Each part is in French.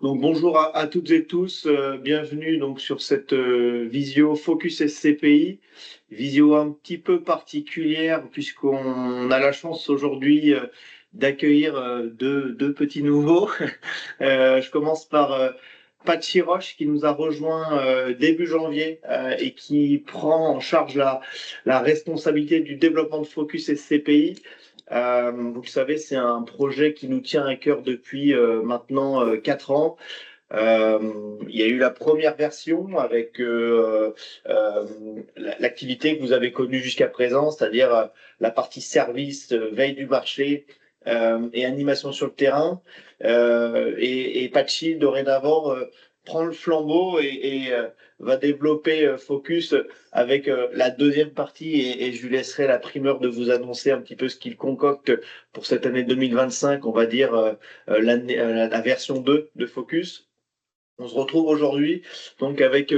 Donc bonjour à toutes et tous, bienvenue donc sur cette visio Focus SCPI, visio un petit peu particulière puisqu'on a la chance aujourd'hui d'accueillir deux petits nouveaux. Je commence par Patchy Roche qui nous a rejoint début janvier et qui prend en charge la responsabilité du développement de Focus SCPI. Vous le savez, c'est un projet qui nous tient à cœur depuis maintenant 4 ans. Il y a eu la première version avec l'activité que vous avez connue jusqu'à présent, c'est-à-dire la partie service, veille du marché et animation sur le terrain. Et Patchy, dorénavant, prend le flambeau et va développer Focus avec la deuxième partie et je lui laisserai la primeur de vous annoncer un petit peu ce qu'il concocte pour cette année 2025, on va dire la version 2 de Focus. On se retrouve aujourd'hui donc avec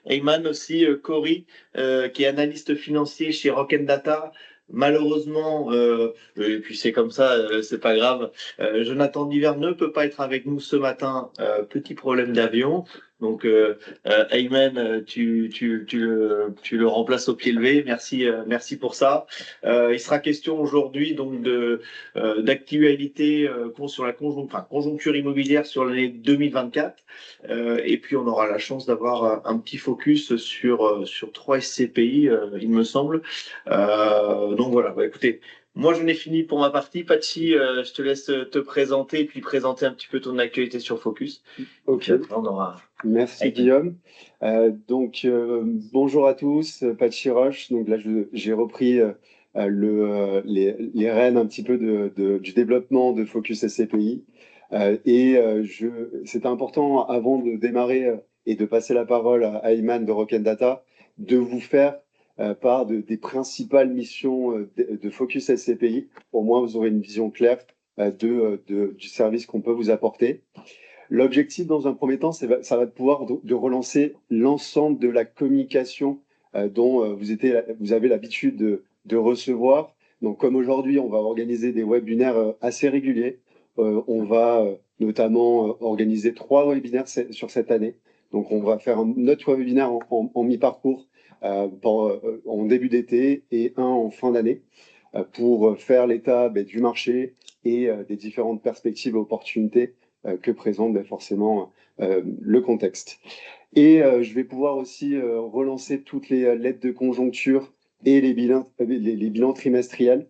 Ayman aussi, Cory, qui est analyste financier chez Rock Data. Malheureusement, et puis c'est comme ça, c'est pas grave. Jonathan Diver ne peut pas être avec nous ce matin. Petit problème d'avion. Donc Ayman, tu le remplaces au pied levé. Merci, merci pour ça. Il sera question aujourd'hui donc d'actualité sur la conjoncture immobilière sur l'année 2024. Et puis on aura la chance d'avoir un petit focus sur 3 SCPI, il me semble. Donc voilà, écoutez, moi j'en ai fini pour ma partie. Patchy, je te laisse te présenter et puis présenter un petit peu ton actualité sur Focus. Ok. Après, on aura... Merci Guillaume. Bonjour à tous, Patchy Roche. Donc là, j'ai repris les rênes un petit peu du développement de Focus SCPI. C'était important, avant de démarrer et de passer la parole à Ayman de Rock Data, de vous faire part des principales missions de Focus SCPI. Au moins, vous aurez une vision claire du service qu'on peut vous apporter. L'objectif, dans un premier temps, ça va être pouvoir de relancer l'ensemble de la communication dont vous avez l'habitude de recevoir. Donc, comme aujourd'hui, on va organiser des webinaires assez réguliers. On va notamment organiser 3 webinaires sur cette année. Donc, on va faire notre webinaire en mi-parcours en début d'été et un en fin d'année pour faire l'état du marché et des différentes perspectives et opportunités que présente forcément le contexte. Et je vais pouvoir aussi relancer toutes les lettres de conjoncture et les bilans trimestriels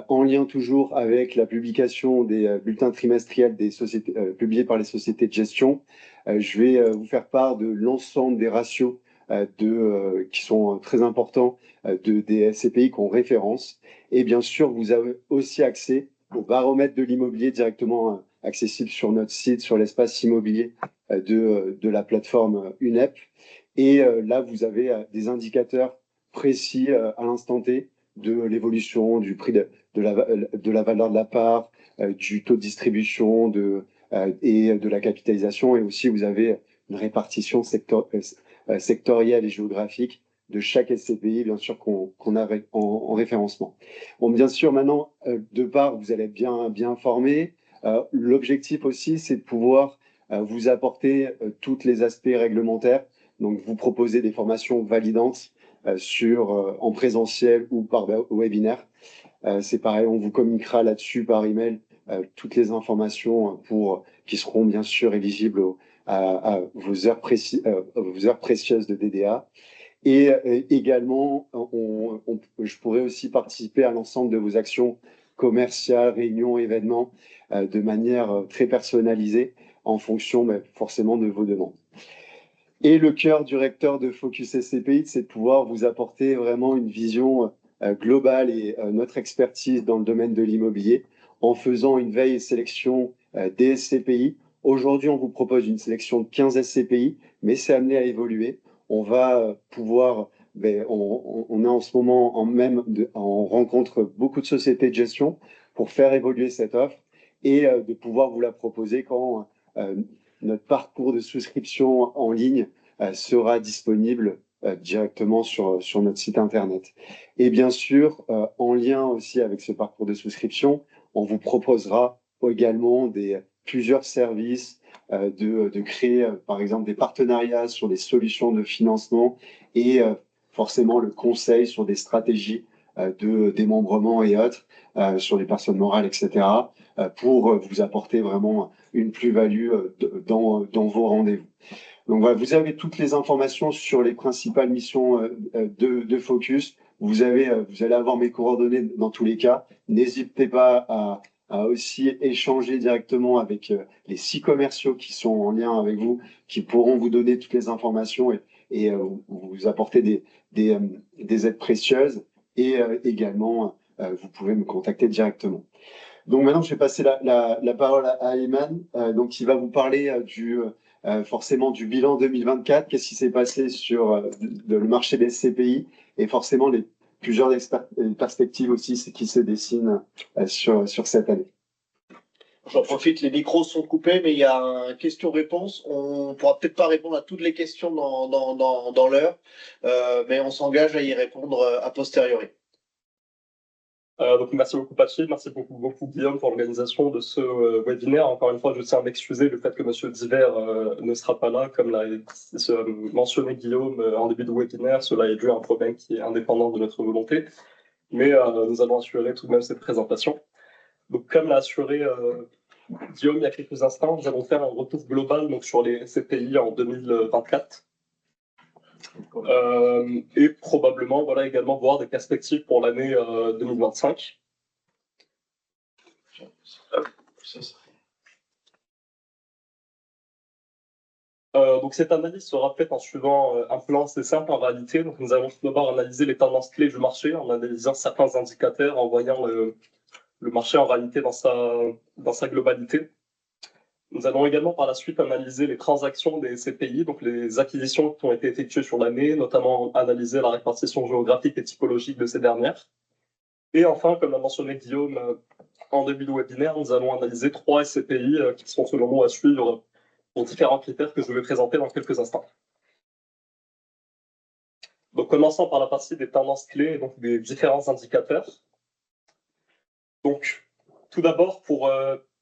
en lien toujours avec la publication des bulletins trimestriels des sociétés, publiés par les sociétés de gestion. Je vais vous faire part de l'ensemble des ratios qui sont très importants des SCPI qu'on référence. Et bien sûr, vous avez aussi accès au baromètre de l'immobilier directement accessible sur notre site, sur l'espace immobilier de la plateforme UNEP. Et là, vous avez des indicateurs précis à l'instant T de l'évolution du prix de la valeur de la part, du taux de distribution et de la capitalisation. Et aussi, vous avez une répartition sectorielle et géographique de chaque SCPI, bien sûr, qu'on a en référencement. Bon, bien sûr, maintenant, de part, vous allez être bien informés. L'objectif aussi, c'est de pouvoir vous apporter tous les aspects réglementaires, donc vous proposer des formations validantes en présentiel ou par webinaire. C'est pareil, on vous communiquera là-dessus par email toutes les informations qui seront bien sûr éligibles à vos heures précieuses de DDA. Et également, je pourrais aussi participer à l'ensemble de vos actions commerciales, réunions, événements, de manière très personnalisée en fonction forcément de vos demandes. Et le cœur du recteur de Focus SCPI, c'est de pouvoir vous apporter vraiment une vision globale et notre expertise dans le domaine de l'immobilier en faisant une veille et sélection des SCPI. Aujourd'hui, on vous propose une sélection de 15 SCPI, mais c'est amené à évoluer. On va pouvoir, on est en ce moment en rencontre beaucoup de sociétés de gestion pour faire évoluer cette offre et de pouvoir vous la proposer quand notre parcours de souscription en ligne sera disponible directement sur notre site internet. Et bien sûr, en lien aussi avec ce parcours de souscription, on vous proposera également plusieurs services de créer, par exemple, des partenariats sur des solutions de financement et forcément le conseil sur des stratégies de démembrement et autres, sur les personnes morales, etc., pour vous apporter vraiment une plus-value dans vos rendez-vous. Donc voilà, vous avez toutes les informations sur les principales missions de Focus. Vous allez avoir mes coordonnées dans tous les cas. N'hésitez pas à aussi échanger directement avec les 6 commerciaux qui sont en lien avec vous, qui pourront vous donner toutes les informations et vous apporter des aides précieuses. Et également, vous pouvez me contacter directement. Donc maintenant, je vais passer la parole à Ayman, donc qui va vous parler forcément du bilan 2024, qu'est-ce qui s'est passé sur le marché des CPI et forcément les plusieurs perspectives aussi qui se dessinent sur cette année. J'en profite, les micros sont coupés, mais il y a un question-réponse. On pourra peut-être pas répondre à toutes les questions dans l'heure, mais on s'engage à y répondre a posteriori. Donc merci beaucoup Patrick, merci beaucoup Guillaume pour l'organisation de ce webinaire. Encore une fois, je tiens à m'excuser du fait que Monsieur Diver ne sera pas là, comme l'a mentionné Guillaume en début de webinaire. Cela est dû à un problème qui est indépendant de notre volonté, mais nous allons assurer tout de même cette présentation. Donc comme l'a assuré Guillaume il y a quelques instants, nous allons faire un retour global donc, sur les CPI en 2024. Et probablement voilà, également voir des perspectives pour l'année 2025. Donc cette analyse sera faite en suivant un plan assez simple en réalité. Donc nous allons tout d'abord analyser les tendances clés du marché en analysant certains indicateurs, en voyant le marché en réalité dans sa globalité. Nous allons également par la suite analyser les transactions des CPI, donc les acquisitions qui ont été effectuées sur l'année, notamment analyser la répartition géographique et typologique de ces dernières. Et enfin, comme l'a mentionné Guillaume en début de webinaire, nous allons analyser 3 SCPI qui sont selon nous à suivre pour différents critères que je vais présenter dans quelques instants. Donc commençons par la partie des tendances clés et donc des différents indicateurs. Donc tout d'abord pour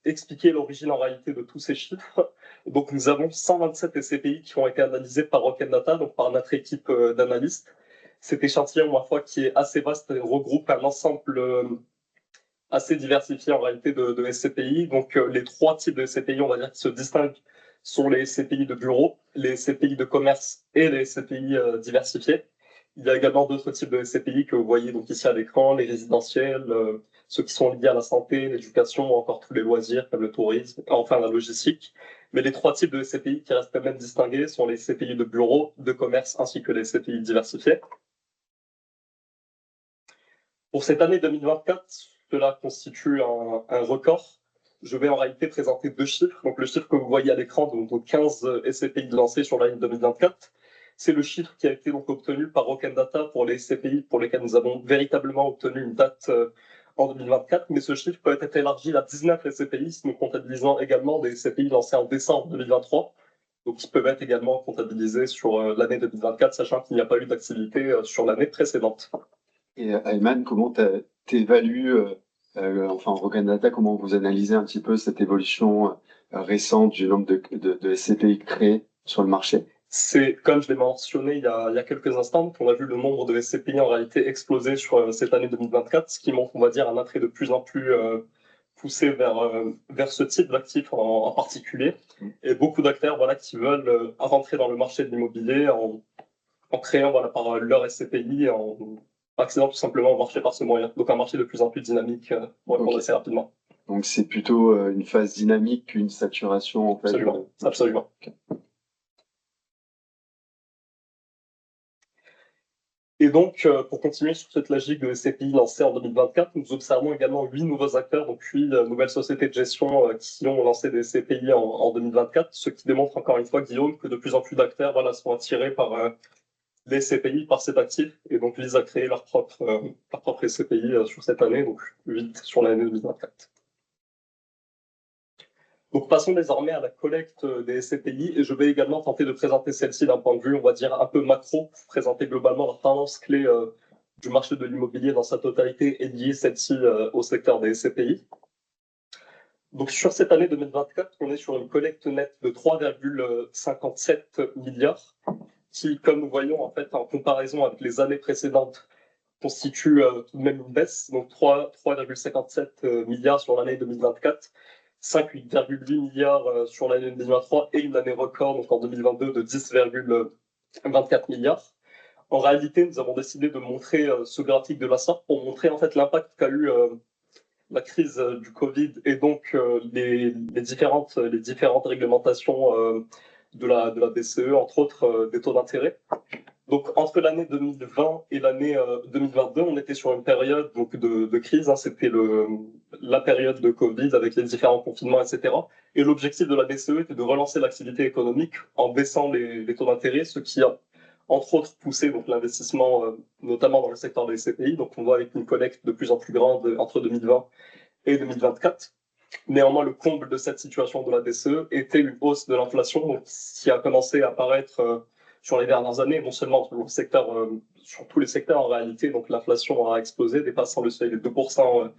expliquer l'origine en réalité de tous ces chiffres. Donc nous avons 127 SCPI qui ont été analysés par Rocket Data, donc par notre équipe d'analystes. Cet échantillon, ma foi, qui est assez vaste, regroupe un ensemble assez diversifié en réalité de SCPI. Donc les 3 types de SCPI, on va dire, qui se distinguent sont les SCPI de bureau, les SCPI de commerce et les SCPI diversifiés. Il y a également d'autres types de SCPI que vous voyez donc ici à l'écran, les résidentiels, ceux qui sont liés à la santé, l'éducation, ou encore tous les loisirs comme le tourisme, enfin la logistique. Mais les 3 types de SCPI qui restent quand même distingués sont les SCPI de bureau, de commerce, ainsi que les SCPI diversifiés. Pour cette année 2024, cela constitue un record. Je vais en réalité présenter 2 chiffres. Donc le chiffre que vous voyez à l'écran, donc 15 SCPI lancés sur l'année 2024, c'est le chiffre qui a été donc obtenu par Rocket Data pour les SCPI pour lesquels nous avons véritablement obtenu une date en 2024, mais ce chiffre peut être élargi à 19 SCPI si nous comptabilisons également des SCPI lancés en décembre 2023, donc qui peuvent être également comptabilisés sur l'année 2024, sachant qu'il n'y a pas eu d'activité sur l'année précédente. Et Ayman, comment tu évalues, enfin Rocket Data, comment vous analysez un petit peu cette évolution récente du nombre de SCPI créés sur le marché? C'est, comme je l'ai mentionné il y a quelques instants, qu'on a vu le nombre de SCPI en réalité exploser sur cette année 2024, ce qui montre, on va dire, un attrait de plus en plus poussé vers ce type d'actifs en particulier. Et beaucoup d'acteurs voilà, qui veulent rentrer dans le marché de l'immobilier en créant voilà, par leur SCPI, en accédant tout simplement au marché par ce moyen. Donc un marché de plus en plus dynamique pour répondre assez rapidement. Donc c'est plutôt une phase dynamique qu'une saturation en fait. Absolument, absolument. Okay. Et donc, pour continuer sur cette logique de SCPI lancée en 2024, nous observons également 8 nouveaux acteurs, donc 8 nouvelles sociétés de gestion qui ont lancé des SCPI en 2024, ce qui démontre encore une fois, Guillaume, que de plus en plus d'acteurs voilà, sont attirés par les SCPI, par cet actif, et donc visent à créer leur propre SCPI sur cette année, donc 8 sur l'année 2024. Donc passons désormais à la collecte des SCPI et je vais également tenter de présenter celle-ci d'un point de vue, on va dire, un peu macro, pour présenter globalement la tendance clé du marché de l'immobilier dans sa totalité et lier celle-ci au secteur des SCPI. Donc sur cette année 2024, on est sur une collecte nette de 3,57 milliards, qui, comme nous voyons en fait en comparaison avec les années précédentes, constitue tout de même une baisse. Donc 3,57 milliards sur l'année 2024, 5,8 milliards sur l'année 2023 et une année record donc en 2022 de 10,24 milliards. En réalité, nous avons décidé de montrer ce graphique de la sorte pour montrer en fait l'impact qu'a eu la crise du Covid et donc les différentes réglementations de la BCE, entre autres des taux d'intérêt. Donc entre l'année 2020 et l'année 2022, on était sur une période donc de crise, hein, c'était la période de Covid avec les différents confinements, etc. Et l'objectif de la BCE était de relancer l'activité économique en baissant les taux d'intérêt, ce qui a entre autres poussé donc l'investissement, notamment dans le secteur des SCPI. Donc on voit avec une collecte de plus en plus grande entre 2020 et 2024. Néanmoins, le comble de cette situation de la BCE était une hausse de l'inflation, qui a commencé à apparaître sur les dernières années, non seulement sur le secteur, sur tous les secteurs en réalité. Donc l'inflation a explosé, dépassant le seuil de 2%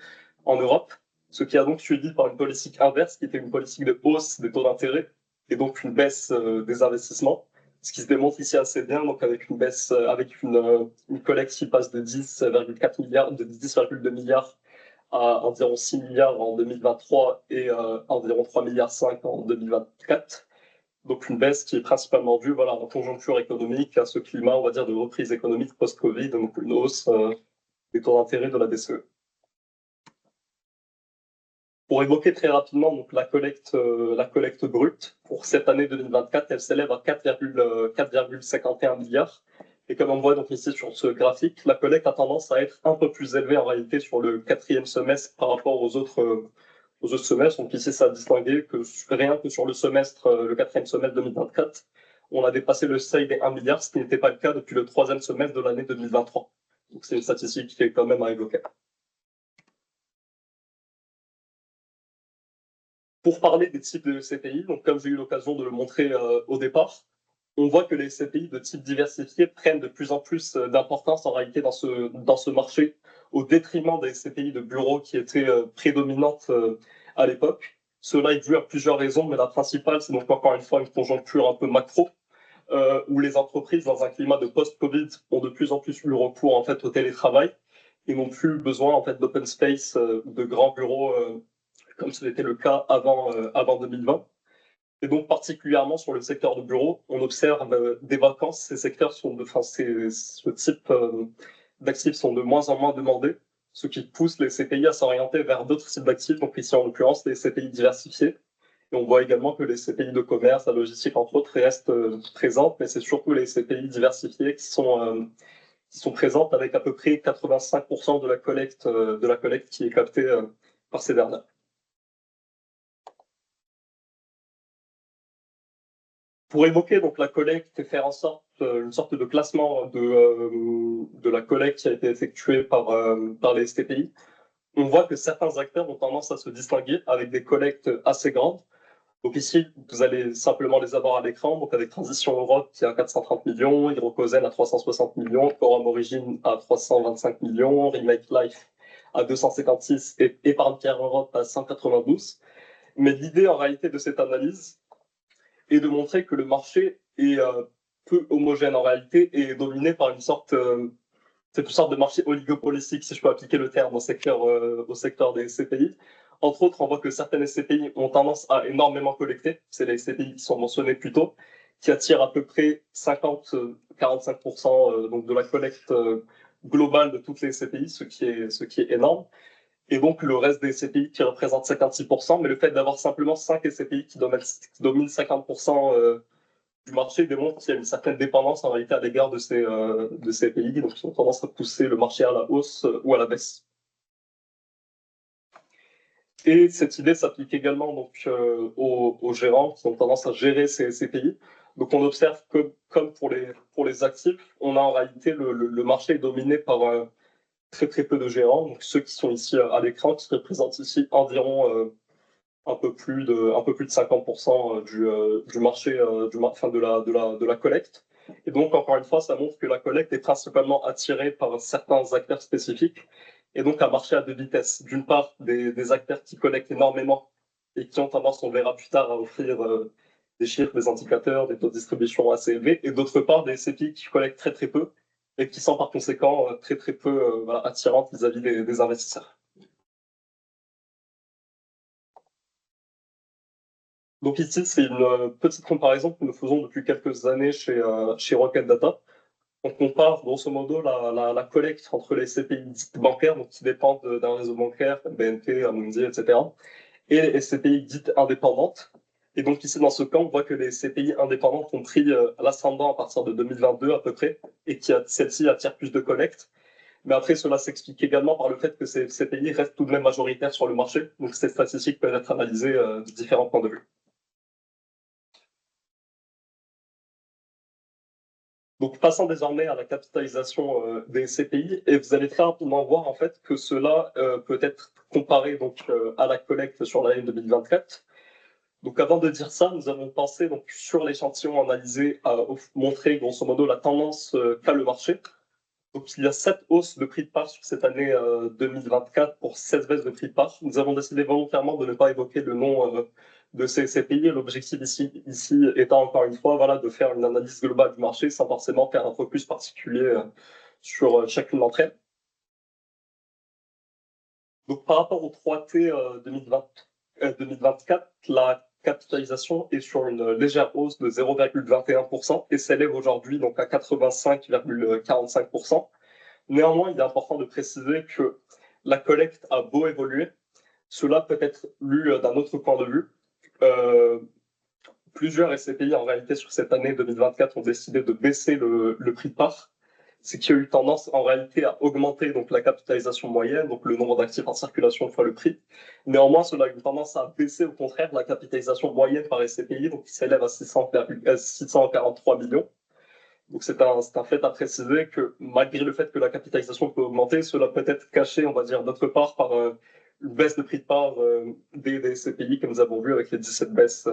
en Europe, ce qui a donc suivi par une politique inverse, qui était une politique de hausse des taux d'intérêt et donc une baisse des investissements, ce qui se démontre ici assez bien, donc avec une baisse, avec une collecte qui passe de 10,4 milliards, de 10,2 milliards à environ 6 milliards en 2023 et environ 3,5 milliards en 2024. Donc une baisse qui est principalement due à la conjoncture économique, à ce climat, on va dire, de reprise économique post-Covid, donc une hausse des taux d'intérêt de la BCE. Pour évoquer très rapidement donc, la collecte brute, pour cette année 2024, elle s'élève à 4,51 milliards. Et comme on voit donc ici sur ce graphique, la collecte a tendance à être un peu plus élevée en réalité sur le quatrième semestre par rapport aux autres semestres. Donc ici, ça a distingué que rien que sur le semestre, le quatrième semestre 2024, on a dépassé le seuil des 1 milliard, ce qui n'était pas le cas depuis le troisième semestre de l'année 2023. Donc c'est une statistique qui est quand même à évoquer. Pour parler des types de SCPI, donc comme j'ai eu l'occasion de le montrer au départ, on voit que les SCPI de type diversifié prennent de plus en plus d'importance en réalité dans ce marché, au détriment des SCPI de bureau qui étaient prédominantes à l'époque. Cela est dû à plusieurs raisons, mais la principale, c'est donc encore une fois une conjoncture un peu macro, où les entreprises, dans un climat de post-Covid, ont de plus en plus eu recours en fait au télétravail et n'ont plus besoin en fait d'open space ou de grands bureaux comme ce n'était le cas avant 2020. Et donc, particulièrement sur le secteur de bureau, on observe des vacances. Ces secteurs ce type d'actifs sont de moins en moins demandés, ce qui pousse les CPI à s'orienter vers d'autres types d'actifs, donc ici en l'occurrence les CPI diversifiés. Et on voit également que les CPI de commerce, la logistique entre autres, restent présentes, mais c'est surtout les CPI diversifiés qui sont présentes avec à peu près 85% de la collecte qui est captée par ces dernières. Pour évoquer donc la collecte et faire en sorte une sorte de classement de la collecte qui a été effectuée par les STPI, on voit que certains acteurs ont tendance à se distinguer avec des collectes assez grandes. Donc ici, vous allez simplement les avoir à l'écran, donc avec Transition Europe qui est à 430 millions, Hydrocozen à 360 millions, Forum Origine à 325 millions, Remake Life à 256 et Épargne Pierre Europe à 192. Mais l'idée en réalité de cette analyse, et de montrer que le marché est peu homogène en réalité et est dominé par cette sorte de marché oligopolistique, si je peux appliquer le terme au secteur des SCPI. Entre autres, on voit que certaines SCPI ont tendance à énormément collecter, c'est les SCPI qui sont mentionnés plus tôt, qui attirent à peu près 50-45% donc de la collecte globale de toutes les SCPI, ce qui est énorme. Et donc le reste des SCPI qui représentent 56%, mais le fait d'avoir simplement 5 SCPI qui dominent 50% du marché démontre qu'il y a une certaine dépendance en réalité à l'égard de ces pays, donc qui ont tendance à pousser le marché à la hausse ou à la baisse. Et cette idée s'applique également donc, aux gérants qui ont tendance à gérer ces pays. Donc on observe que, comme pour les actifs, on a en réalité le marché est dominé par très peu de gérants, donc ceux qui sont ici à l'écran, qui représentent ici environ un peu plus de 50% du marché, de la collecte. Et donc, encore une fois, ça montre que la collecte est principalement attirée par certains acteurs spécifiques, et donc un marché à deux vitesses. D'une part, des acteurs qui collectent énormément et qui ont tendance, on verra plus tard, à offrir des chiffres, des indicateurs, des taux de distribution assez élevés, et d'autre part des SCPI qui collectent très très peu et qui sont par conséquent très très peu voilà, attirantes vis-à-vis des investisseurs. Donc ici, c'est une petite comparaison que nous faisons depuis quelques années chez Rocket Data. On compare grosso modo la collecte entre les CPI dites bancaires, donc qui dépendent d'un réseau bancaire, comme BNP, Amundi, etc., et les CPI dites indépendantes. Et donc ici, dans ce cas, on voit que les CPI indépendantes ont pris l'ascendant à partir de 2022 à peu près, et que celles-ci attirent plus de collectes. Mais après, cela s'explique également par le fait que ces CPI restent tout de même majoritaires sur le marché, donc ces statistiques peuvent être analysées de différents points de vue. Donc, passons désormais à la capitalisation des CPI, et vous allez très rapidement voir en fait que cela peut être comparé donc à la collecte sur l'année 2024. Donc, avant de dire ça, nous avons pensé donc sur l'échantillon analysé à montrer grosso modo la tendance qu'a le marché. Donc, il y a 7 hausses de prix de part sur cette année 2024 pour 16 baisses de prix de part. Nous avons décidé volontairement de ne pas évoquer le nom de ces pays. L'objectif ici étant encore une fois voilà, de faire une analyse globale du marché sans forcément faire un focus particulier sur chacune d'entre elles. Donc, par rapport au 3T 2024, la capitalisation est sur une légère hausse de 0,21% et s'élève aujourd'hui donc à 85,45%. Néanmoins, il est important de préciser que la collecte a beau évoluer, cela peut être lu d'un autre point de vue. Plusieurs SCPI, en réalité, sur cette année 2024, ont décidé de baisser le prix de part, ce qui a eu tendance, en réalité, à augmenter donc, la capitalisation moyenne, donc le nombre d'actifs en circulation fois le prix. Néanmoins, cela a eu tendance à baisser, au contraire, la capitalisation moyenne par SCPI, donc qui s'élève à 643 millions. Donc c'est un fait à préciser que malgré le fait que la capitalisation peut augmenter, cela peut être caché, on va dire, d'autre part par une baisse de prix de part des CPI que nous avons vu avec les 17 baisses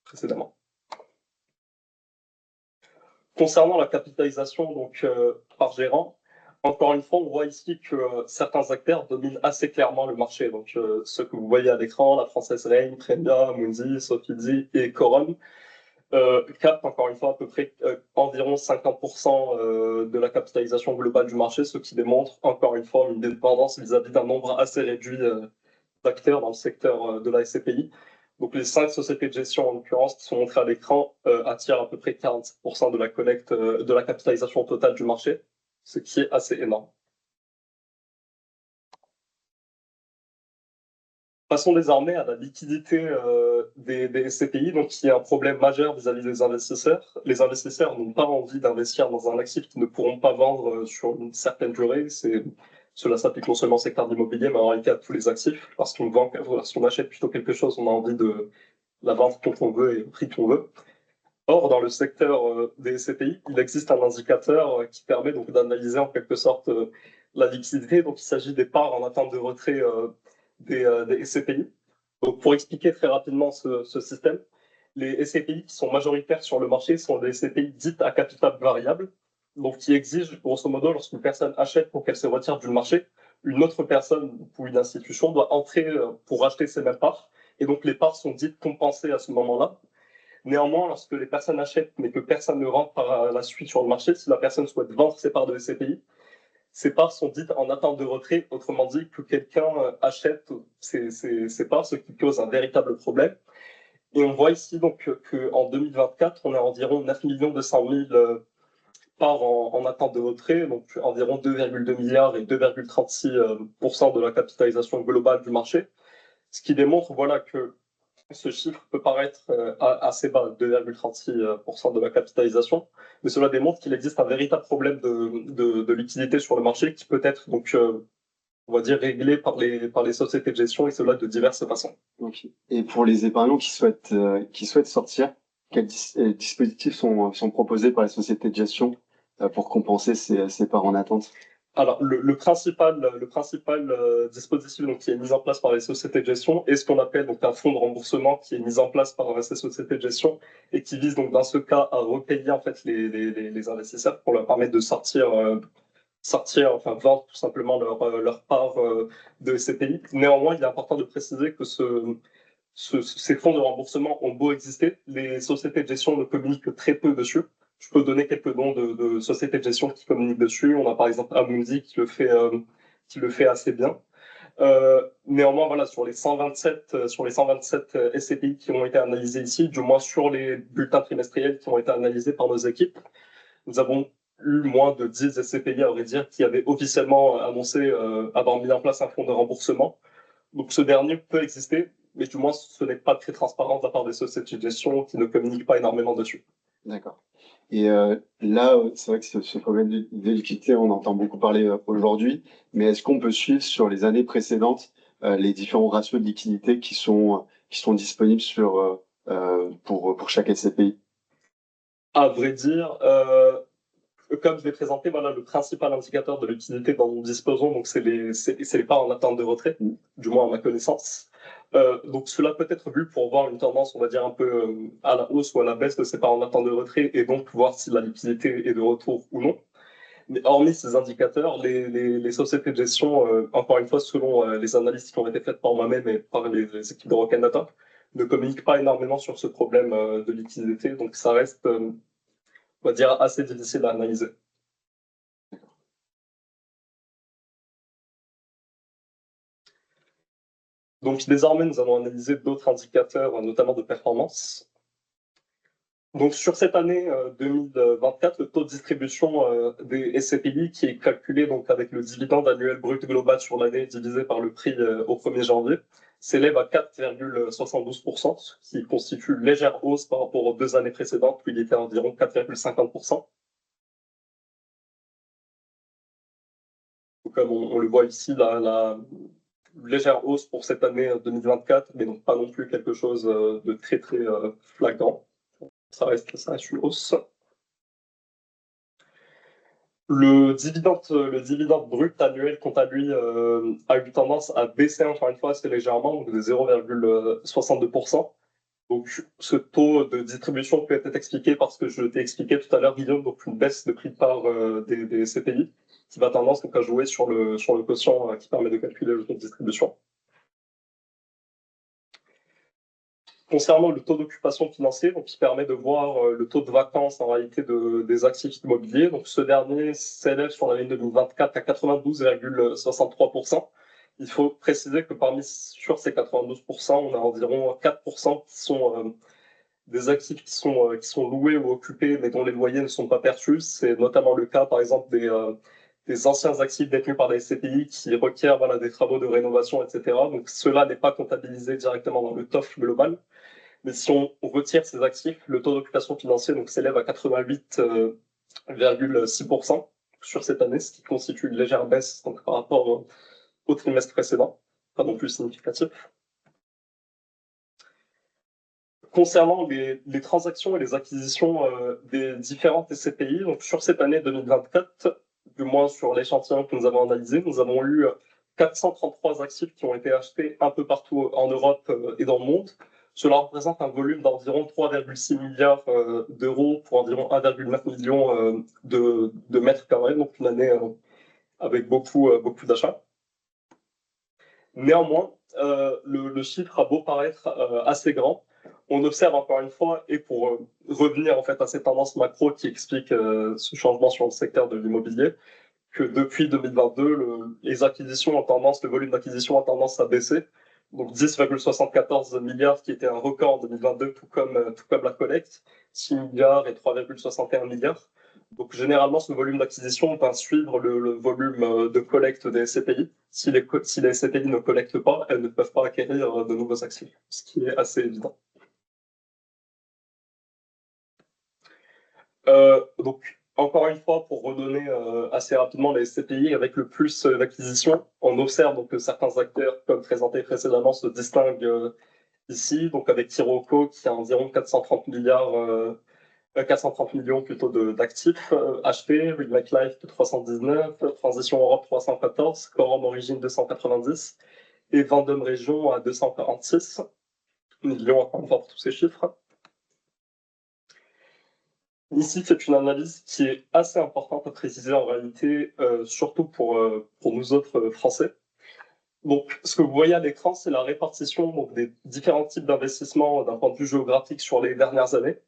précédemment. Concernant la capitalisation donc, par gérant, encore une fois, on voit ici que certains acteurs dominent assez clairement le marché. Donc ceux que vous voyez à l'écran, la Française Reign, Premia, Mundi, Sofidy et Corum, capte encore une fois à peu près environ 50% de la capitalisation globale du marché, ce qui démontre encore une fois une dépendance vis-à-vis d'un nombre assez réduit d'acteurs dans le secteur de la SCPI. Donc les 5 sociétés de gestion en l'occurrence qui sont montrées à l'écran attirent à peu près 40% de la collecte de la capitalisation totale du marché, ce qui est assez énorme. Passons désormais à la liquidité des SCPI, donc qui est un problème majeur vis-à-vis des investisseurs. Les investisseurs n'ont pas envie d'investir dans un actif qu'ils ne pourront pas vendre sur une certaine durée. Cela s'applique non seulement au secteur de l'immobilier, mais en réalité à tous les actifs. Lorsqu'on achète plutôt quelque chose, on a envie de la vendre quand on veut et au prix qu'on veut. Or, dans le secteur des SCPI, il existe un indicateur qui permet donc d'analyser en quelque sorte la liquidité. Donc, il s'agit des parts en attente de retrait des SCPI. Donc, pour expliquer très rapidement ce système, les SCPI qui sont majoritaires sur le marché sont des SCPI dites à capital variable, donc qui exigent, grosso modo, lorsqu'une personne achète pour qu'elle se retire du marché, une autre personne ou une institution doit entrer pour acheter ces mêmes parts. Et donc, les parts sont dites compensées à ce moment-là. Néanmoins, lorsque les personnes achètent, mais que personne ne rentre par la suite sur le marché, si la personne souhaite vendre ses parts de SCPI, ces parts sont dites en attente de retrait, autrement dit que quelqu'un achète ces parts, ce qui cause un véritable problème. Et on voit ici donc qu'en 2024, on a environ 9 200 000 parts en attente de retrait, donc environ 2,2 milliards et 2,36% de la capitalisation globale du marché, ce qui démontre voilà, que ce chiffre peut paraître assez bas, 2,36% de la capitalisation, mais cela démontre qu'il existe un véritable problème de liquidité sur le marché qui peut être donc, on va dire, réglé par les sociétés de gestion et cela de diverses façons. Okay. Et pour les épargnants qui souhaitent sortir, quels dispositifs sont proposés par les sociétés de gestion pour compenser ces parts en attente? Alors, le principal dispositif donc, qui est mis en place par les sociétés de gestion est ce qu'on appelle donc, un fonds de remboursement qui est mis en place par ces sociétés de gestion et qui vise donc dans ce cas à repayer en fait les investisseurs pour leur permettre de enfin vendre tout simplement leur part de SCPI. Néanmoins, il est important de préciser que ces fonds de remboursement ont beau exister, les sociétés de gestion ne communiquent très peu dessus. Je peux donner quelques noms de sociétés de gestion qui communiquent dessus. On a par exemple Amundi qui le fait assez bien. Néanmoins, voilà, sur les 127 SCPI qui ont été analysés ici, du moins sur les bulletins trimestriels qui ont été analysés par nos équipes, nous avons eu moins de 10 SCPI, à vrai dire, qui avaient officiellement annoncé avoir mis en place un fonds de remboursement. Donc ce dernier peut exister, mais du moins ce n'est pas très transparent de la part des sociétés de gestion qui ne communiquent pas énormément dessus. D'accord. Et là, c'est vrai que ce problème de liquidité, on entend beaucoup parler aujourd'hui, mais est-ce qu'on peut suivre sur les années précédentes les différents ratios de liquidité qui sont disponibles pour chaque SCPI? À vrai dire, comme je l'ai présenté, voilà, le principal indicateur de liquidité dont nous disposons, donc c'est les parts en attente de retrait, du moins à ma connaissance. Donc cela peut être vu pour voir une tendance, on va dire, un peu à la hausse ou à la baisse de ces parts en attente de retrait et donc voir si la liquidité est de retour ou non. Mais hormis ces indicateurs, les sociétés de gestion, encore une fois, selon les analyses qui ont été faites par moi-même et par les équipes de Rocket Data, ne communiquent pas énormément sur ce problème de liquidité. Donc ça reste, on va dire, assez difficile à analyser. Donc désormais, nous allons analyser d'autres indicateurs, notamment de performance. Donc sur cette année 2024, le taux de distribution des SCPI qui est calculé donc avec le dividende annuel brut global sur l'année divisé par le prix au 1er janvier s'élève à 4,72%, ce qui constitue une légère hausse par rapport aux 2 années précédentes où il était à environ 4,50%. Comme on le voit ici, la légère hausse pour cette année 2024, mais donc pas non plus quelque chose de très très flagrant. Ça reste une hausse. Le dividende brut annuel, quant à lui, a eu tendance à baisser encore une fois assez légèrement, donc de 0,62%. Donc ce taux de distribution peut être expliqué par ce que je t'ai expliqué tout à l'heure, Guillaume, donc une baisse de prix de part des CPI, qui va tendance donc à jouer sur le quotient qui permet de calculer le taux de distribution. Concernant le taux d'occupation financier, donc qui permet de voir le taux de vacances en réalité des actifs immobiliers. Donc ce dernier s'élève sur l'année 2024 à 92,63%. Il faut préciser que sur ces 92%, on a environ 4% qui sont des actifs qui sont loués ou occupés, mais dont les loyers ne sont pas perçus. C'est notamment le cas, par exemple, des anciens actifs détenus par des SCPI qui requièrent des travaux de rénovation, etc. Donc cela n'est pas comptabilisé directement dans le TOF global. Mais si on retire ces actifs, le taux d'occupation financier s'élève à 88,6% sur cette année, ce qui constitue une légère baisse donc, par rapport au trimestre précédent, pas non plus significatif. Concernant les transactions et les acquisitions des différentes SCPI, donc sur cette année 2024, du moins sur l'échantillon que nous avons analysé, nous avons eu 433 actifs qui ont été achetés un peu partout en Europe et dans le monde. Cela représente un volume d'environ 3,6 milliards d'euros pour environ 1,9 million de mètres carrés, donc une année avec beaucoup d'achats. Néanmoins, le chiffre a beau paraître assez grand, on observe encore une fois, et pour revenir en fait à ces tendances macro qui expliquent ce changement sur le secteur de l'immobilier, que depuis 2022, le volume d'acquisition a tendance à baisser. Donc 10,74 milliards qui était un record en 2022, tout comme la collecte, 6 milliards et 3,61 milliards. Donc généralement, ce volume d'acquisition va suivre le volume de collecte des SCPI. Si les SCPI ne collectent pas, elles ne peuvent pas acquérir de nouveaux actifs, ce qui est assez évident. Donc, encore une fois, pour redonner assez rapidement les SCPI avec le plus d'acquisition, on observe donc, que certains acteurs, comme présenté précédemment, se distinguent ici, donc avec Tiroco qui a environ 430 millions plutôt d'actifs achetés, Remake Life de 319, Transition Europe 314, Quorum Origine 290 et Vendôme Région à 246 millions, encore une fois pour tous ces chiffres. Ici, c'est une analyse qui est assez importante à préciser en réalité, surtout pour nous autres Français. Donc, ce que vous voyez à l'écran, c'est la répartition donc, des différents types d'investissements d'un point de vue géographique sur les dernières années.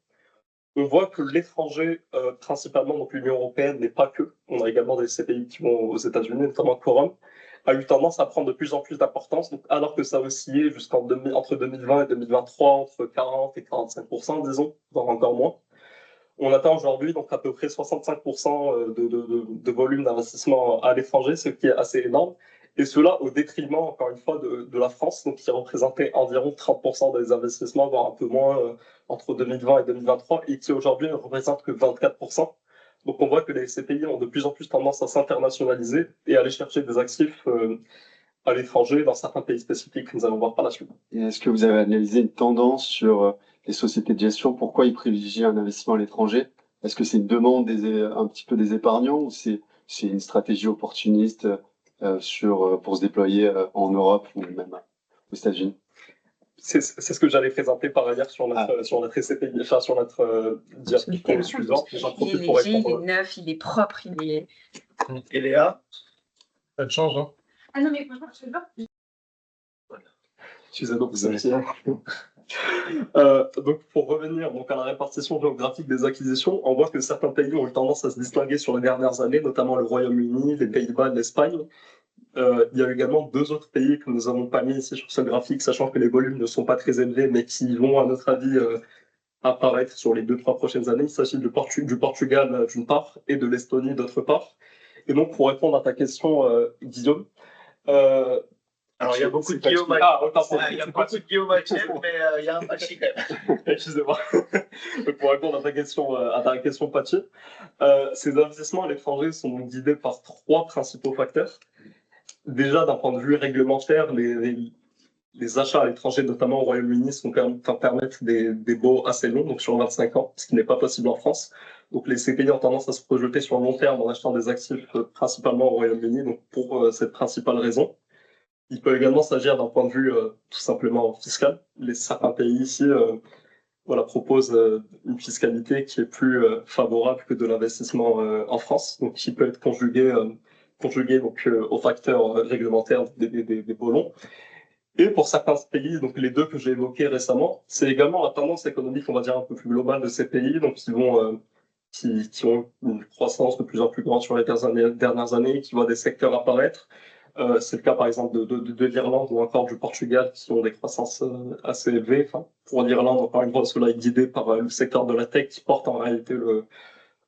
On voit que l'étranger, principalement, donc l'Union européenne, mais pas que, on a également des CPI qui vont aux États-Unis, notamment Quorum, a eu tendance à prendre de plus en plus d'importance, donc alors que ça oscillait entre 2020 et 2023 entre 40 et 45%, disons, voire encore moins. On atteint aujourd'hui donc à peu près 65% de volume d'investissement à l'étranger, ce qui est assez énorme. Et cela au détriment, encore une fois, de la France, donc qui représentait environ 30% des investissements, voire un peu moins entre 2020 et 2023, et qui aujourd'hui ne représente que 24%. Donc on voit que les CPI ont de plus en plus tendance à s'internationaliser et à aller chercher des actifs à l'étranger, dans certains pays spécifiques que nous allons voir par la suite. Et est-ce que vous avez analysé une tendance sur les sociétés de gestion? Pourquoi ils privilégient un investissement à l'étranger? Est-ce que c'est une demande un petit peu des épargnants ou c'est une stratégie opportuniste pour se déployer en Europe ou même aux États-Unis? C'est ce que j'allais présenter par ailleurs sur notre SCPI, enfin sur notre diapositive suivante. J'en profite pour répondre. Il est neuf, il est propre, il est. Et Léa? Ça te change, hein? Ah non, mais franchement, je sais pas. Excusez-moi pour ça. Donc, pour revenir donc, à la répartition géographique des acquisitions, on voit que certains pays ont eu tendance à se distinguer sur les dernières années, notamment le Royaume-Uni, les Pays-Bas, l'Espagne. Il y a également 2 autres pays que nous n'avons pas mis ici sur ce graphique, sachant que les volumes ne sont pas très élevés, mais qui vont, à notre avis, apparaître sur les 2-3 prochaines années. Il s'agit du Portugal d'une part et de l'Estonie d'autre part. Et donc, pour répondre à ta question, Guillaume, alors, il y a beaucoup de Guillaume mais il y a un Pachi quand même. Excusez-moi. Pour répondre à ta question, Pachi, ces investissements à l'étranger sont donc guidés par 3 principaux facteurs. Déjà, d'un point de vue réglementaire, les achats à l'étranger, notamment au Royaume-Uni, permettent des baux assez longs, donc sur 25 ans, ce qui n'est pas possible en France. Donc les CPI ont tendance à se projeter sur le long terme en achetant des actifs principalement au Royaume-Uni, donc pour cette principale raison. Il peut également s'agir d'un point de vue tout simplement fiscal. Certains pays ici proposent une fiscalité qui est plus favorable que de l'investissement en France, donc qui peut être conjugué donc, aux facteurs réglementaires des baux longs. Et pour certains pays, donc les 2 que j'ai évoqués récemment, c'est également la tendance économique, on va dire, un peu plus globale de ces pays, donc qui ont une croissance de plus en plus grande sur les dernières années, qui voient des secteurs apparaître. C'est le cas, par exemple, de l'Irlande ou encore du Portugal, qui ont des croissances assez élevées. Enfin, pour l'Irlande, encore une fois, cela est guidé par le secteur de la tech qui porte en réalité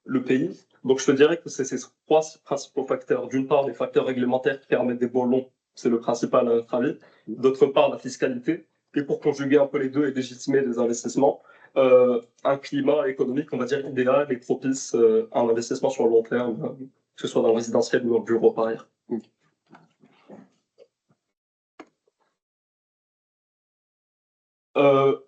le pays. Donc, je te dirais que c'est ces 3 principaux facteurs. D'une part, les facteurs réglementaires qui permettent des baux longs, c'est le principal à notre avis. D'autre part, la fiscalité. Et pour conjuguer un peu les 2 et légitimer des investissements, un climat économique, on va dire, idéal et propice à un investissement sur le long terme, que ce soit dans le résidentiel ou dans le bureau par ailleurs.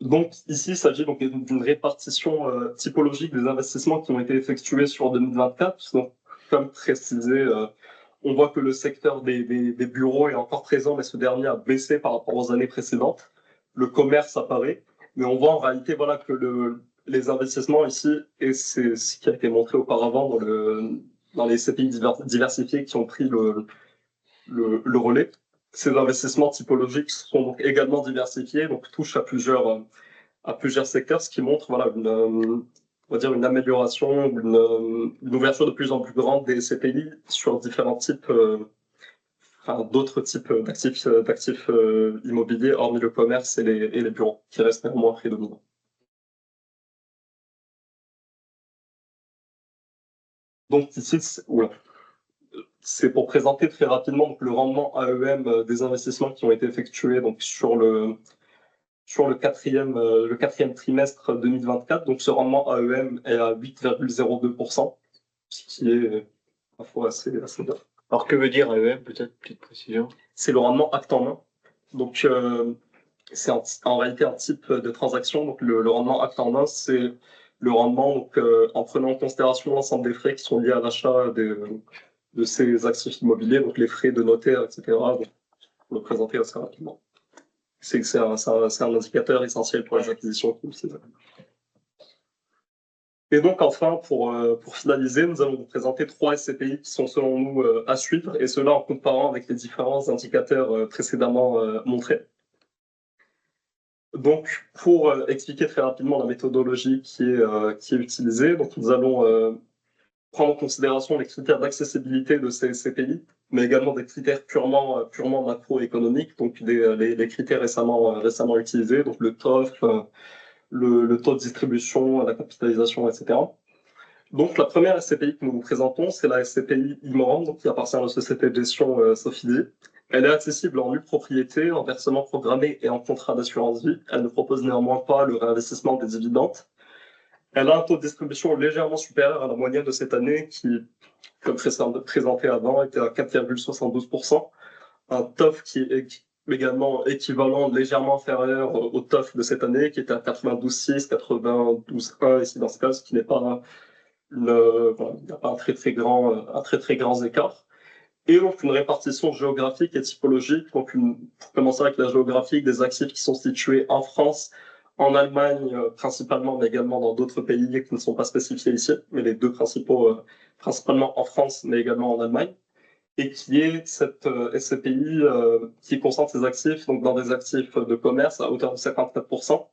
Donc ici, il s'agit donc d'une répartition typologique des investissements qui ont été effectués sur 2024. Donc, comme précisé, on voit que le secteur des bureaux est encore présent, mais ce dernier a baissé par rapport aux années précédentes. Le commerce apparaît, mais on voit en réalité que les investissements ici, et c'est ce qui a été montré auparavant dans les CPI diversifiés qui ont pris le relais. Ces investissements typologiques sont donc également diversifiés, donc touchent à plusieurs secteurs, ce qui montre une amélioration, une ouverture de plus en plus grande des CPI sur différents types, d'autres types d'actifs immobiliers, hormis le commerce et les bureaux, qui restent néanmoins prédominants. Donc ici, c'est pour présenter très rapidement donc, le rendement AEM des investissements qui ont été effectués donc, sur le quatrième trimestre 2024. Donc ce rendement AEM est à 8,02%, ce qui est à fois assez neuf. Alors que veut dire AEM, peut-être, petite précision? C'est le rendement acte en main. Donc c'est en réalité un type de transaction. Donc le rendement acte en main, c'est le rendement donc, en prenant en considération l'ensemble des frais qui sont liés à l'achat de ces actifs immobiliers, donc les frais de notaire, etc. Donc, pour le présenter assez rapidement. C'est un indicateur essentiel pour les acquisitions. Et donc enfin, pour finaliser, nous allons vous présenter 3 SCPI qui sont selon nous à suivre, et cela en comparant avec les différents indicateurs précédemment montrés. Donc, pour expliquer très rapidement la méthodologie qui est utilisée, donc nous allons prendre en considération les critères d'accessibilité de ces SCPI, mais également des critères purement macroéconomiques, donc les critères récemment utilisés, donc le TOF, le taux de distribution, la capitalisation, etc. Donc, la première SCPI que nous vous présentons, c'est la SCPI Immoran, donc qui appartient à la société de gestion Sofidy. Elle est accessible en nue propriété, en versement programmé et en contrat d'assurance vie. Elle ne propose néanmoins pas le réinvestissement des dividendes. Elle a un taux de distribution légèrement supérieur à la moyenne de cette année qui, comme présenté avant, était à 4,72%. Un TOF qui est également équivalent, légèrement inférieur au TOF de cette année, qui était à 92,6, 92,1 ici dans ce cas, ce qui n'est pas il n'y a pas un très très grand écart. Et donc une répartition géographique et typologique. Donc pour commencer avec la géographique, des actifs qui sont situés en France, en Allemagne principalement, mais également dans d'autres pays qui ne sont pas spécifiés ici, mais les deux principaux, principalement en France, mais également en Allemagne. Et qui est cette SCPI qui concentre ses actifs donc dans des actifs de commerce à hauteur de 54%,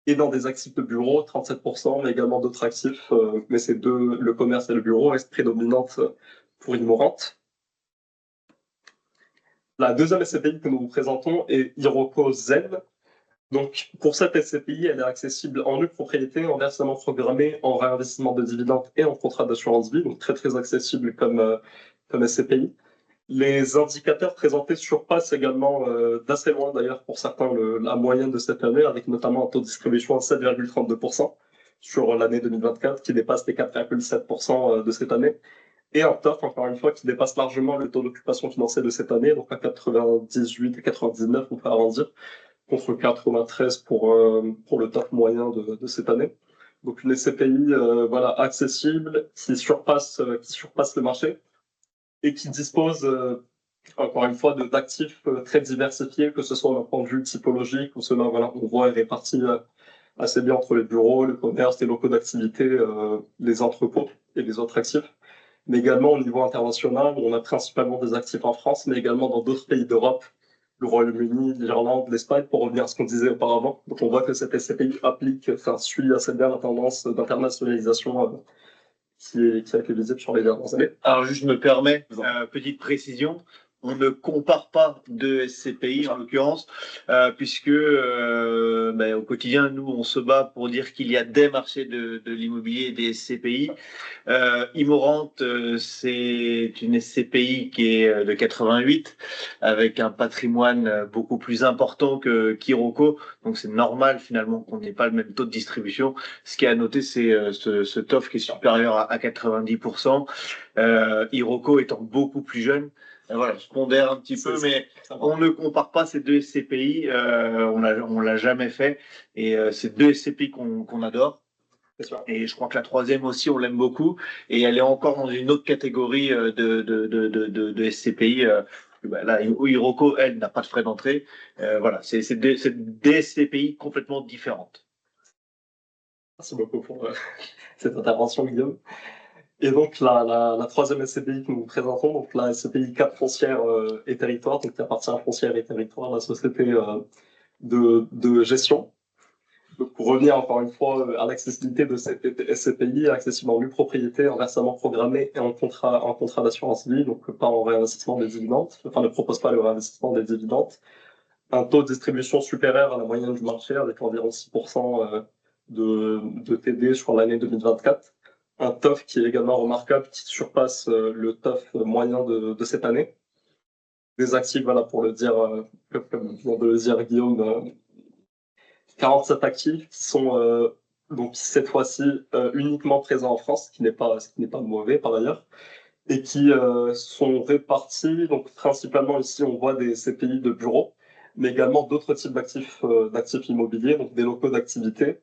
et dans des actifs de bureau, 37%, mais également d'autres actifs, mais ces deux, le commerce et le bureau, restent prédominantes pour Immorant. La deuxième SCPI que nous vous présentons est Iroko Zen. Donc, pour cette SCPI, elle est accessible en nue propriété, en versement programmé, en réinvestissement de dividendes et en contrat d'assurance vie, donc très très accessible comme SCPI. Les indicateurs présentés surpassent également d'assez loin d'ailleurs pour certains la moyenne de cette année, avec notamment un taux de distribution à 7,32% sur l'année 2024 qui dépasse les 4,7% de cette année, et un TOF encore une fois qui dépasse largement le taux d'occupation financière de cette année, donc à 98 et 99 on peut arrondir, contre 93 pour le TOF moyen de cette année. Donc une SCPI voilà, accessible qui surpasse le marché, et qui dispose, encore une fois, d'actifs très diversifiés, que ce soit d'un point de vue typologique, où cela, voilà, on voit, est réparti assez bien entre les bureaux, le commerce, les locaux d'activité, les entrepôts et les autres actifs. Mais également au niveau international, on a principalement des actifs en France, mais également dans d'autres pays d'Europe, le Royaume-Uni, l'Irlande, l'Espagne, pour revenir à ce qu'on disait auparavant. Donc on voit que cette SCPI suit assez bien la tendance d'internationalisation qui a été visible sur les dernières années. Alors, juste, je me permets, petite précision. On ne compare pas deux SCPI en l'occurrence, puisque au quotidien, nous, on se bat pour dire qu'il y a des marchés de l'immobilier et des SCPI. Immorant, c'est une SCPI qui est de 88, avec un patrimoine beaucoup plus important que Kiroko. Donc, c'est normal finalement qu'on n'ait pas le même taux de distribution. Ce qui est à noter, c'est ce TOF qui est supérieur à 90%. Iroko étant beaucoup plus jeune. Voilà, je pondère un petit peu, mais on ne compare pas ces deux SCPI. On l'a jamais fait. Et c'est deux SCPI qu'on adore. Et je crois que la troisième aussi, on l'aime beaucoup. Et elle est encore dans une autre catégorie de SCPI. Là, Iroko, elle, n'a pas de frais d'entrée. Voilà, c'est des SCPI complètement différentes. Merci beaucoup pour cette intervention, Guillaume. Et donc la troisième SCPI que nous vous présentons, donc la SCPI Cap Foncière et Territoire, donc qui appartient à Foncière et Territoire, la société de gestion. Donc pour revenir encore une fois à l'accessibilité de cette SCPI, accessible en nue propriété, en versement programmé et en contrat d'assurance vie, donc pas en réinvestissement des dividendes, enfin ne propose pas le réinvestissement des dividendes. Un taux de distribution supérieur à la moyenne du marché, avec environ 6% de TD sur l'année 2024. Un TOF qui est également remarquable, qui surpasse le TOF moyen de cette année. Des actifs, voilà, pour le dire, comme vient de le dire Guillaume, 47 actifs qui sont donc cette fois-ci uniquement présents en France, ce qui n'est pas mauvais par ailleurs, et qui sont répartis, donc principalement ici on voit des CPI de bureaux, mais également d'autres types d'actifs immobiliers, donc des locaux d'activité,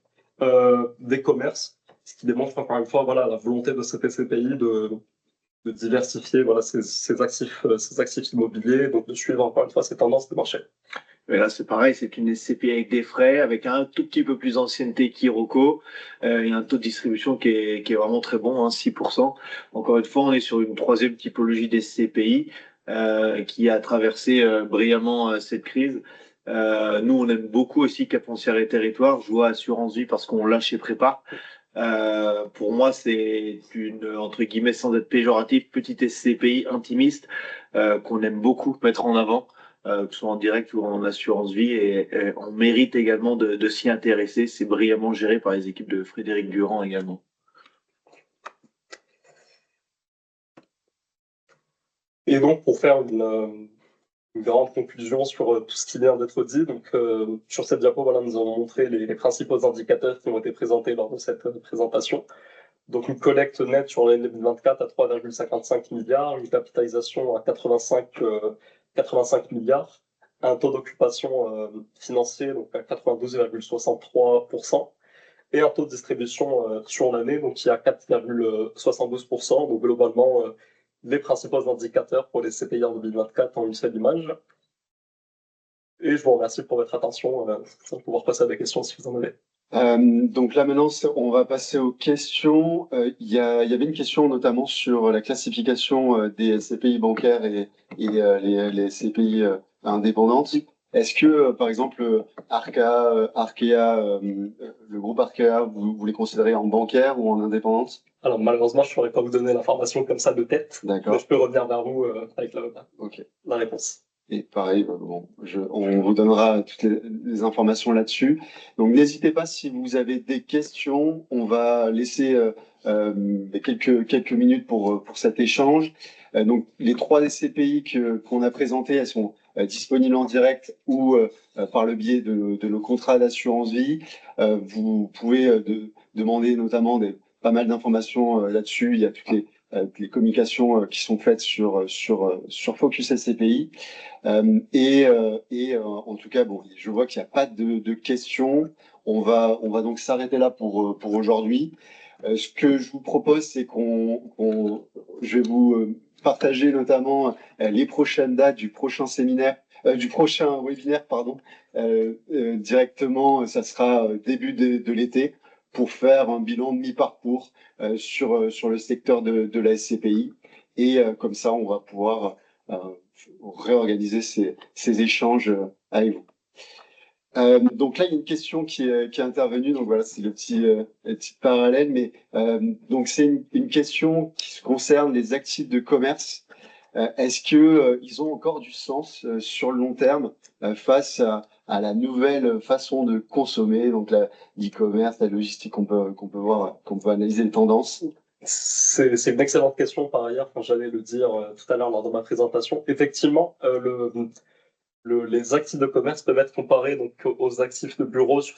des commerces, ce qui démontre encore une fois voilà, la volonté de cette SCPI de diversifier voilà, ses actifs immobiliers, donc de suivre encore une fois ces tendances de marché. Mais là, c'est pareil, c'est une SCPI avec des frais, avec un tout petit peu plus d'ancienneté qu'Iroko, et un taux de distribution qui est vraiment très bon, hein, 6%. Encore une fois, on est sur une troisième typologie d'SCPI qui a traversé brillamment cette crise. Nous, on aime beaucoup aussi Cap Foncière et Territoire. Je vois Assurance Vie parce qu'on l'a chez Prépa. Pour moi, c'est une, entre guillemets, sans être péjoratif, petite SCPI intimiste qu'on aime beaucoup mettre en avant, que ce soit en direct ou en assurance vie, et on mérite également de s'y intéresser. C'est brillamment géré par les équipes de Frédéric Durand également. Et donc, pour faire une grande conclusion sur tout ce qui vient d'être dit, donc sur cette diapo, voilà, nous avons montré les principaux indicateurs qui ont été présentés lors de cette présentation. Donc une collecte nette sur l'année 2024 à 3,55 milliards, une capitalisation à 85 milliards, un taux d'occupation financier donc à 92,63%, et un taux de distribution sur l'année donc qui est à 4,72%. Donc globalement, les principaux indicateurs pour les CPI en 2024 en une seule image. Et je vous remercie pour votre attention. On va pouvoir passer à des questions si vous en avez. Donc là maintenant, on va passer aux questions. Il y avait une question notamment sur la classification des CPI bancaires et les CPI indépendantes. Est-ce que, par exemple, Arkea, le groupe Arkea, vous les considérez en bancaire ou en indépendante? Alors malheureusement, je ne saurais pas vous donner l'information comme ça de tête. D'accord. Mais je peux revenir vers vous avec la réponse. Et pareil, bon, on vous donnera toutes les informations là-dessus. Donc n'hésitez pas si vous avez des questions. On va laisser quelques minutes pour cet échange. Donc les 3 SCPI qu'on a présentés, elles sont disponibles en direct ou par le biais de nos contrats d'assurance vie. Vous pouvez demander notamment pas mal d'informations là-dessus. Il y a toutes les communications qui sont faites sur Focus SCPI. En tout cas, bon, je vois qu'il n'y a pas de questions. On va donc s'arrêter là pour aujourd'hui. Ce que je vous propose, c'est je vais vous partager notamment les prochaines dates du prochain webinaire, pardon. Directement, ça sera début de l'été pour faire un bilan de mi-parcours sur le secteur de la SCPI. Et comme ça, on va pouvoir réorganiser ces échanges avec vous. Donc là, il y a une question qui est intervenue. Donc voilà, c'est le petit parallèle. Mais donc c'est une question qui concerne les actifs de commerce. Est-ce que ils ont encore du sens sur le long terme face à la nouvelle façon de consommer, donc l'e-commerce, la logistique qu'on peut voir, qu'on peut analyser les tendances? C'est une excellente question par ailleurs, quand j'allais le dire tout à l'heure lors de ma présentation. Effectivement, les actifs de commerce peuvent être comparés donc, aux actifs de bureau sur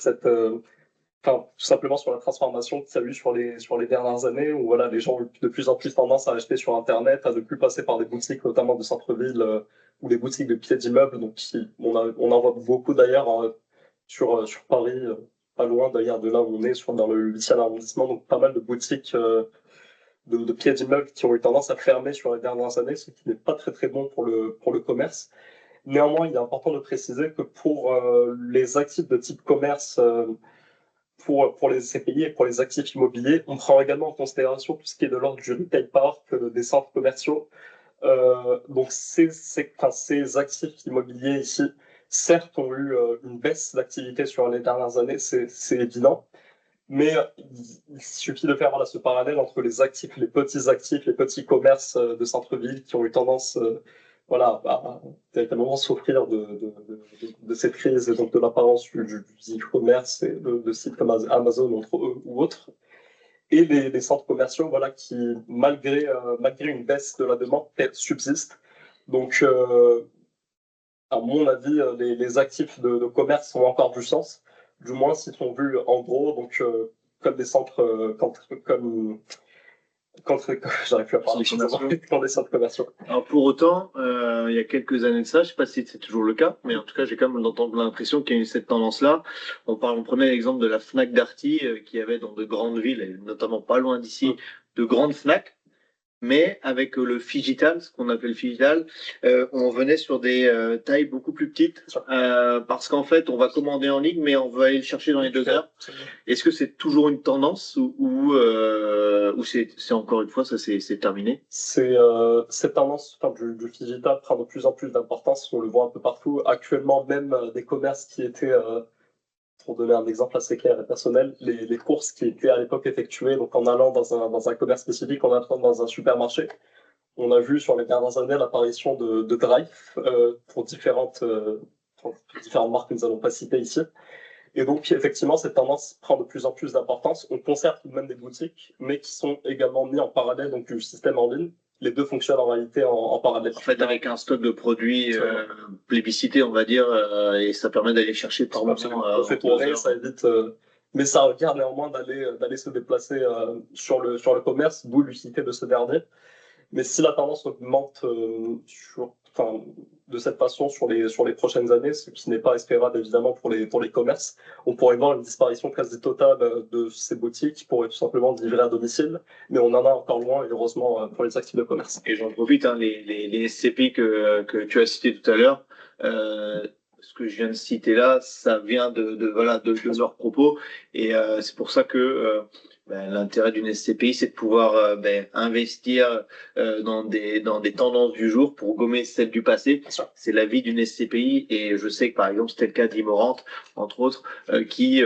tout simplement sur la transformation qu'il y a eu sur les dernières années, où voilà, les gens ont de plus en plus tendance à acheter sur Internet, à ne plus passer par des boutiques, notamment de centre-ville ou les boutiques de pieds d'immeubles. Donc, on en voit beaucoup d'ailleurs sur Paris, pas loin d'ailleurs de là où on est, dans le 8e arrondissement. Donc, pas mal de boutiques de pieds d'immeubles qui ont eu tendance à fermer sur les dernières années, ce qui n'est pas très très bon pour le commerce. Néanmoins, il est important de préciser que pour les actifs de type commerce, pour les CPI et pour les actifs immobiliers, on prend également en considération tout ce qui est de l'ordre du retail park, des centres commerciaux. Donc ces actifs immobiliers ici, certes, ont eu une baisse d'activité sur les dernières années, c'est évident. Mais il suffit de faire ce parallèle entre les petits commerces de centre-ville qui ont eu tendance à véritablement souffrir de cette crise et donc de l'apparence du e-commerce et de sites comme Amazon entre eux ou autres. Et les centres commerciaux qui, malgré une baisse de la demande, subsistent. Donc, à mon avis, les actifs de commerce ont encore du sens, du moins s'ils sont vus en gros, donc comme des centres, j'arrive plus à parler, comme des centres commerciaux. Alors pour autant, il y a quelques années de ça, je sais pas si c'est toujours le cas, mais en tout cas, j'ai quand même l'impression qu'il y a eu cette tendance-là. On prenait l'exemple de la Fnac Darty, qui avait dans de grandes villes, et notamment pas loin d'ici, de grandes Fnac. mais avec le Figital, ce qu'on appelle le Figital, on venait sur des tailles beaucoup plus petites, parce qu'en fait, on va commander en ligne, mais on va aller le chercher dans les 2 heures. Est-ce que c'est toujours une tendance ou c'est encore une fois, ça c'est terminé? Cette tendance du digital prend de plus en plus d'importance. On le voit un peu partout. Actuellement, même des commerces qui étaient, pour donner un exemple assez clair et personnel, les courses qui étaient à l'époque effectuées, donc en allant dans un commerce spécifique, en allant dans un supermarché, on a vu sur les dernières années l'apparition de Drive pour différentes marques que nous n'allons pas citer ici. Et donc, effectivement, cette tendance prend de plus en plus d'importance. On conserve tout de même des boutiques, mais qui sont également mis en parallèle donc, du système en ligne. Les deux fonctionnent en réalité en parallèle. En fait, avec un stock de produits plébiscité, on va dire, et ça permet d'aller chercher par moment. Ça fait tourner, ça évite. Mais ça requiert néanmoins d'aller se déplacer sur le commerce, d'où l'utilité de ce dernier. Mais si la tendance augmente de cette façon sur les prochaines années, ce qui n'est pas espérable évidemment pour les commerces, on pourrait voir une disparition quasi totale de ces boutiques qui pourraient tout simplement livrer à domicile, mais on en a encore loin, et heureusement, pour les actifs de commerce. Et j'en profite, hein, les SCPI que tu as cités tout à l'heure, ce que je viens de citer là, ça vient de leurs propos, et c'est pour ça que l'intérêt d'une SCPI, c'est de pouvoir investir dans des tendances du jour pour gommer celles du passé. C'est la vie d'une SCPI, et je sais que par exemple c'était le cas d'Imorante, entre autres, qui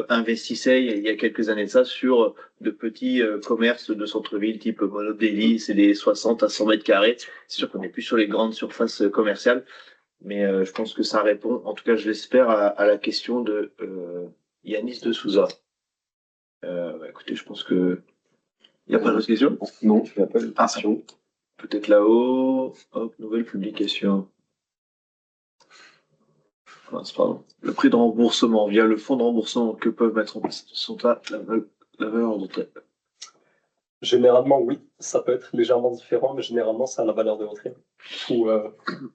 investissait il y a quelques années de ça sur de petits commerces de centre-ville type Monodéli, c'est des 60 à 100 mètres carrés. C'est sûr qu'on n'est plus sur les grandes surfaces commerciales, mais je pense que ça répond, en tout cas je l'espère, à la question de Yanis de Souza. Écoutez, je pense que il n'y a pas d'autres questions. Non, il n'y a pas de questions. Peut-être là-haut. Hop, nouvelle publication. Pardon. Le prix de remboursement via le fonds de remboursement que peuvent mettre en place sont à la valeur de retrait. Généralement, oui, ça peut être légèrement différent, mais généralement, c'est à la valeur de retrait.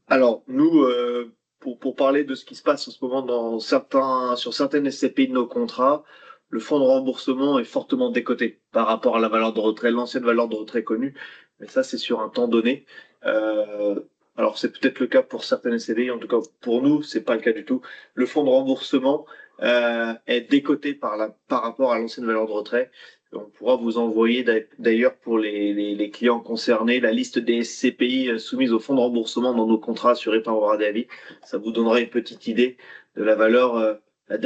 Alors, nous, pour parler de ce qui se passe en ce moment sur certaines SCPI de nos contrats, le fonds de remboursement est fortement décoté par rapport à la valeur de retrait, l'ancienne valeur de retrait connue, mais ça, c'est sur un temps donné. Alors, c'est peut-être le cas pour certaines SCPI, en tout cas pour nous, c'est pas le cas du tout. Le fonds de remboursement est décoté par rapport à l'ancienne valeur de retrait. On pourra vous envoyer d'ailleurs pour les clients concernés la liste des SCPI soumises au fonds de remboursement dans nos contrats assurés par Aura Davi. Ça vous donnera une petite idée de la valeur, la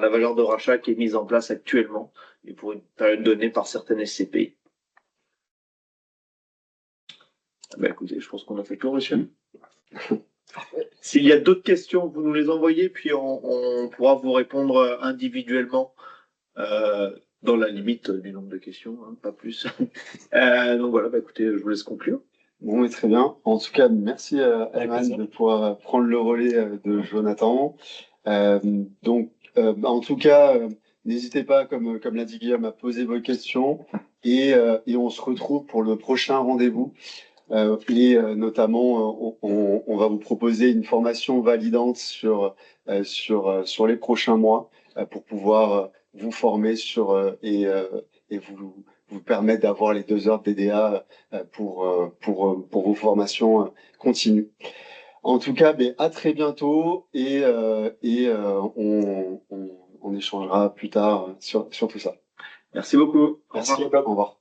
valeur de rachat qui est mise en place actuellement et pour une période donnée par certaines SCPI. Écoutez, je pense qu'on a fait le tour, monsieur. S'il y a d'autres questions, vous nous les envoyez, puis on pourra vous répondre individuellement. Dans la limite du nombre de questions, hein, pas plus. Donc voilà, écoutez, je vous laisse conclure. Bon, mais très bien. En tout cas, merci à Ayman de pouvoir prendre le relais de Jonathan. En tout cas, n'hésitez pas, comme l'a dit Guillaume, à poser vos questions et on se retrouve pour le prochain rendez-vous. Notamment, on va vous proposer une formation validante sur les prochains mois pour pouvoir vous former et vous permettre d'avoir les 2 heures de DDA pour vos formations continues. En tout cas, à très bientôt et on échangera plus tard sur tout ça. Merci beaucoup. Merci. Au revoir.